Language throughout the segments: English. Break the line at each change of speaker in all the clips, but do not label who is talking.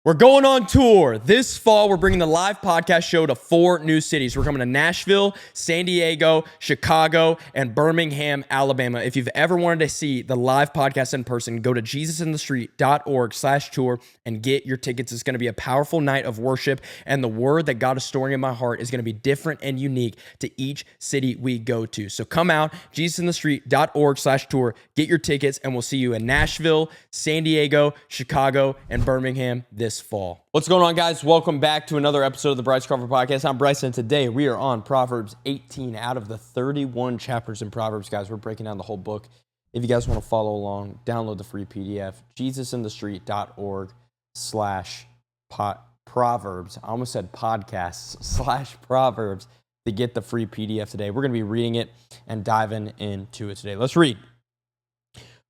We're going on tour. This fall, we're bringing the live podcast show to 4 new cities. We're coming to Nashville, San Diego, Chicago, and Birmingham, Alabama. If you've ever wanted to see the live podcast in person, go to jesusinthestreet.org/tour and get your tickets. It's going to be a powerful night of worship, and the word that God is storing in my heart is going to be different and unique to each city we go to. So come out, jesusinthestreet.org/tour, get your tickets, and we'll see you in Nashville, San Diego, Chicago, and Birmingham this fall. What's going on, guys? Welcome back to another episode of the Bryce Crawford podcast. I'm Bryce, and today we are on Proverbs 18 out of the 31 chapters in Proverbs, guys. We're breaking down the whole book. If you guys want to follow along, download the free PDF, jesusinthestreet.org/Proverbs. I almost said podcasts /Proverbs to get the free PDF today. We're going to be reading it and diving into it today. Let's read.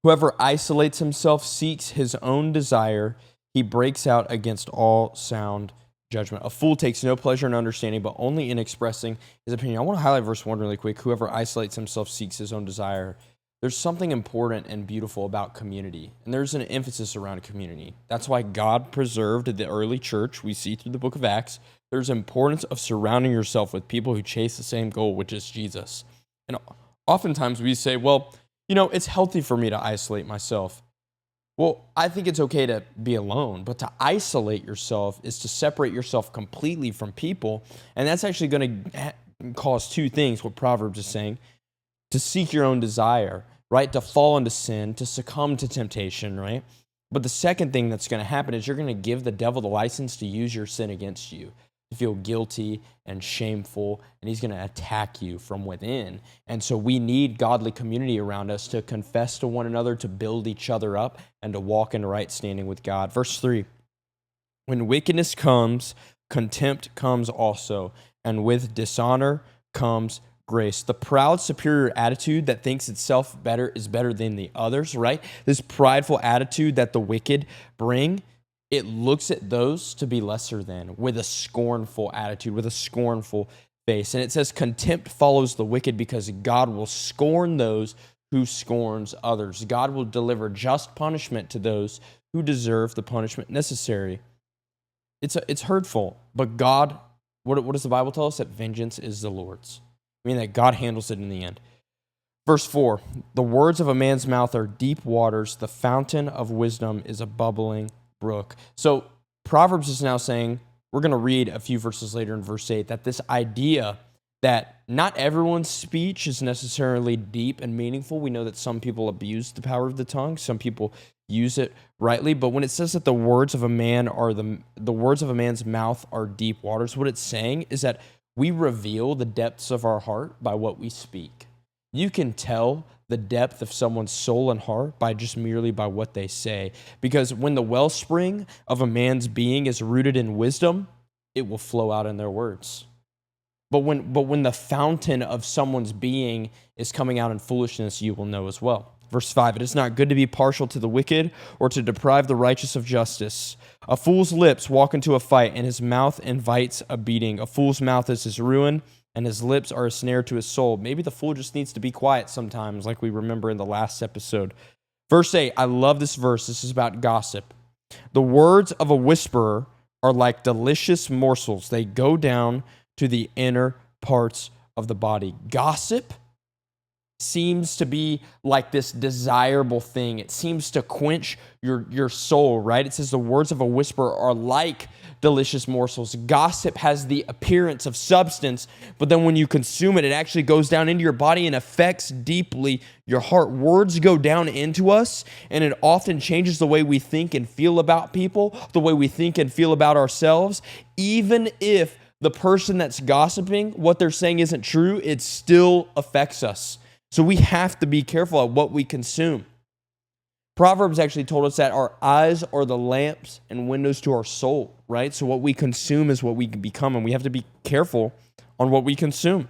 Whoever isolates himself seeks his own desire. He breaks out against all sound judgment. A fool takes no pleasure in understanding, but only in expressing his opinion. I want to highlight verse 1 really quick. Whoever isolates himself seeks his own desire. There's something important and beautiful about community, and there's an emphasis around community. That's why God preserved the early church. We see through the book of Acts, there's importance of surrounding yourself with people who chase the same goal, which is Jesus. And oftentimes we say, well, it's healthy for me to isolate myself. Well, I think it's okay to be alone, but to isolate yourself is to separate yourself completely from people, and that's actually going to cause two things, what Proverbs is saying: to seek your own desire, right? To fall into sin, to succumb to temptation, right? But the second thing that's going to happen is you're going to give the devil the license to use your sin against you, to feel guilty and shameful, and he's going to attack you from within. And so we need godly community around us to confess to one another, to build each other up, and to walk in right standing with God. Verse 3, when wickedness comes, contempt comes also, and with dishonor comes grace. The proud, superior attitude that thinks itself better is better than the others, right? This prideful attitude that the wicked bring, it looks at those to be lesser than, with a scornful attitude, with a scornful face. And it says contempt follows the wicked because God will scorn those who scorns others. God will deliver just punishment to those who deserve the punishment necessary. It's hurtful, but God, what does the Bible tell us? That vengeance is the Lord's. I mean that God handles it in the end. Verse 4, the words of a man's mouth are deep waters. The fountain of wisdom is a bubbling brook. So Proverbs is now saying, we're going to read a few verses later in verse 8, that this idea that not everyone's speech is necessarily deep and meaningful. We know that some people abuse the power of the tongue. Some people use it rightly. But when it says that the words of a man are the words of a man's mouth are deep waters, what it's saying is that we reveal the depths of our heart by what we speak. You can tell the depth of someone's soul and heart merely by what they say. Because when the wellspring of a man's being is rooted in wisdom, it will flow out in their words. But when the fountain of someone's being is coming out in foolishness, you will know as well. Verse 5, it is not good to be partial to the wicked or to deprive the righteous of justice. A fool's lips walk into a fight, and his mouth invites a beating. A fool's mouth is his ruin, and his lips are a snare to his soul. Maybe the fool just needs to be quiet sometimes, like we remember in the last episode. Verse 8, I love this verse. This is about gossip. The words of a whisperer are like delicious morsels. They go down to the inner parts of the body. Gossip seems to be like this desirable thing. It seems to quench your soul, right? It says the words of a whisperer are like delicious morsels. Gossip has the appearance of substance, but then when you consume it, it actually goes down into your body and affects deeply your heart. Words go down into us, and it often changes the way we think and feel about people, the way we think and feel about ourselves. Even if the person that's gossiping, what they're saying isn't true, it still affects us. So we have to be careful at what we consume. Proverbs actually told us that our eyes are the lamps and windows to our soul, right? So what we consume is what we become, and we have to be careful on what we consume.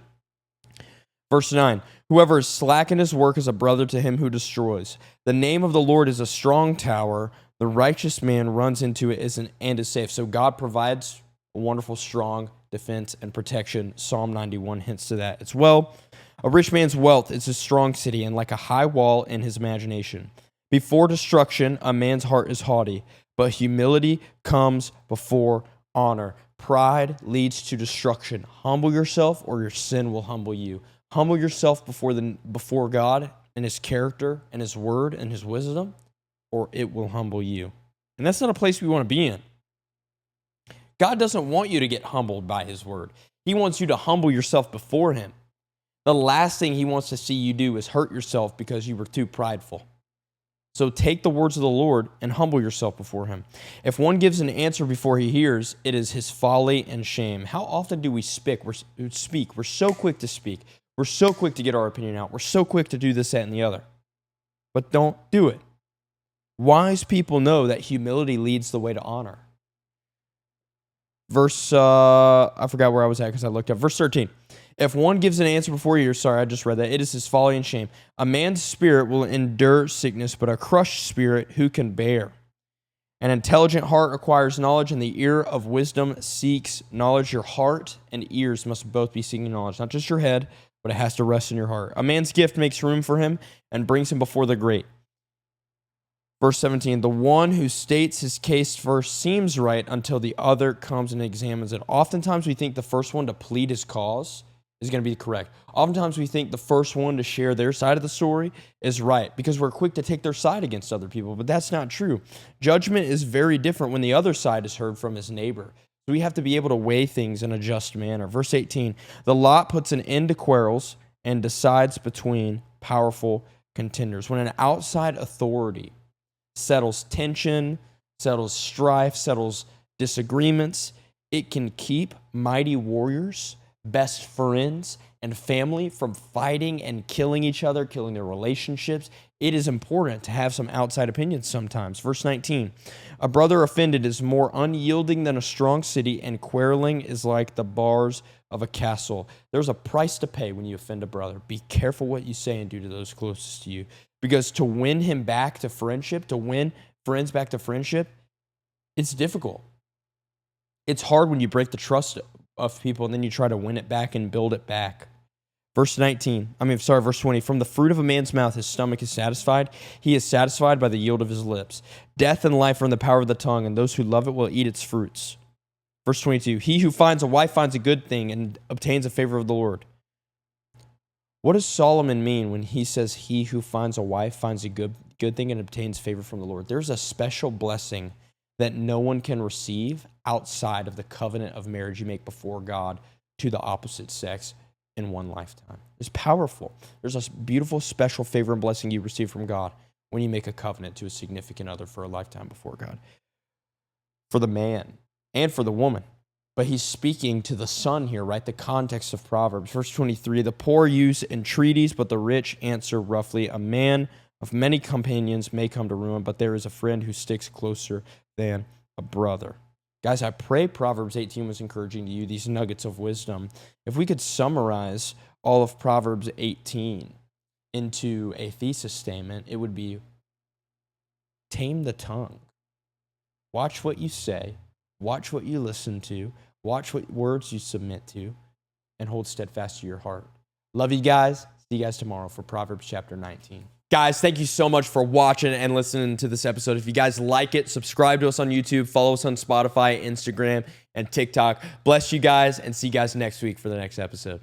Verse 9, whoever is slack in his work is a brother to him who destroys. The name of the Lord is a strong tower. The righteous man runs into it and is safe. So God provides a wonderful, strong defense and protection. Psalm 91 hints to that as well. A rich man's wealth is a strong city, and like a high wall in his imagination. Before destruction, a man's heart is haughty, but humility comes before honor. Pride leads to destruction. Humble yourself, or your sin will humble you. Humble yourself before God and his character and his word and his wisdom, or it will humble you. And that's not a place we want to be in. God doesn't want you to get humbled by his word. He wants you to humble yourself before him. The last thing he wants to see you do is hurt yourself because you were too prideful. So take the words of the Lord and humble yourself before him. If one gives an answer before he hears, it is his folly and shame. How often do we speak? We're so quick to speak. We're so quick to get our opinion out. We're so quick to do this, that, and the other. But don't do it. Wise people know that humility leads the way to honor. I forgot where I was at because I looked up. Verse 13. If one gives an answer before he hears, I just read that, it is his folly and shame. A man's spirit will endure sickness, but a crushed spirit who can bear? An intelligent heart acquires knowledge, and the ear of wisdom seeks knowledge. Your heart and ears must both be seeking knowledge, not just your head, but it has to rest in your heart. A man's gift makes room for him and brings him before the great. Verse 17, the one who states his case first seems right until the other comes and examines it. Oftentimes we think the first one to plead his cause is going to be correct. Oftentimes we think the first one to share their side of the story is right because we're quick to take their side against other people, but that's not true. Judgment is very different when the other side is heard from his neighbor. So we have to be able to weigh things in a just manner. Verse 18, the lot puts an end to quarrels and decides between powerful contenders. When an outside authority settles tension, settles strife, settles disagreements, it can keep mighty warriors, best friends, and family from fighting and killing each other, killing their relationships. It is important to have some outside opinions sometimes. Verse 19, a brother offended is more unyielding than a strong city, and quarreling is like the bars of a castle. There's a price to pay when you offend a brother. Be careful what you say and do to those closest to you, because to win him back to friendship, to win friends back to friendship, it's difficult. It's hard when you break the trust of people and then you try to win it back and build it back. Verse 20. From the fruit of a man's mouth his stomach is satisfied. He is satisfied by the yield of his lips. Death and life are in the power of the tongue, and those who love it will eat its fruits. Verse 22. He who finds a wife finds a good thing and obtains a favor of the Lord. What does Solomon mean when he says he who finds a wife finds a good thing and obtains favor from the Lord? There's a special blessing that no one can receive outside of the covenant of marriage you make before God to the opposite sex in one lifetime. It's powerful. There's a beautiful, special favor and blessing you receive from God when you make a covenant to a significant other for a lifetime before God. For the man and for the woman. But he's speaking to the son here, right? The context of Proverbs. Verse 23, the poor use entreaties, but the rich answer roughly. A man of many companions may come to ruin, but there is a friend who sticks closer than a brother. Guys, I pray Proverbs 18 was encouraging to you, these nuggets of wisdom. If we could summarize all of Proverbs 18 into a thesis statement, it would be tame the tongue. Watch what you say. Watch what you listen to. Watch what words you submit to, and hold steadfast to your heart. Love you guys. See you guys tomorrow for Proverbs chapter 19. Guys, thank you so much for watching and listening to this episode. If you guys like it, subscribe to us on YouTube, follow us on Spotify, Instagram, and TikTok. Bless you guys, and see you guys next week for the next episode.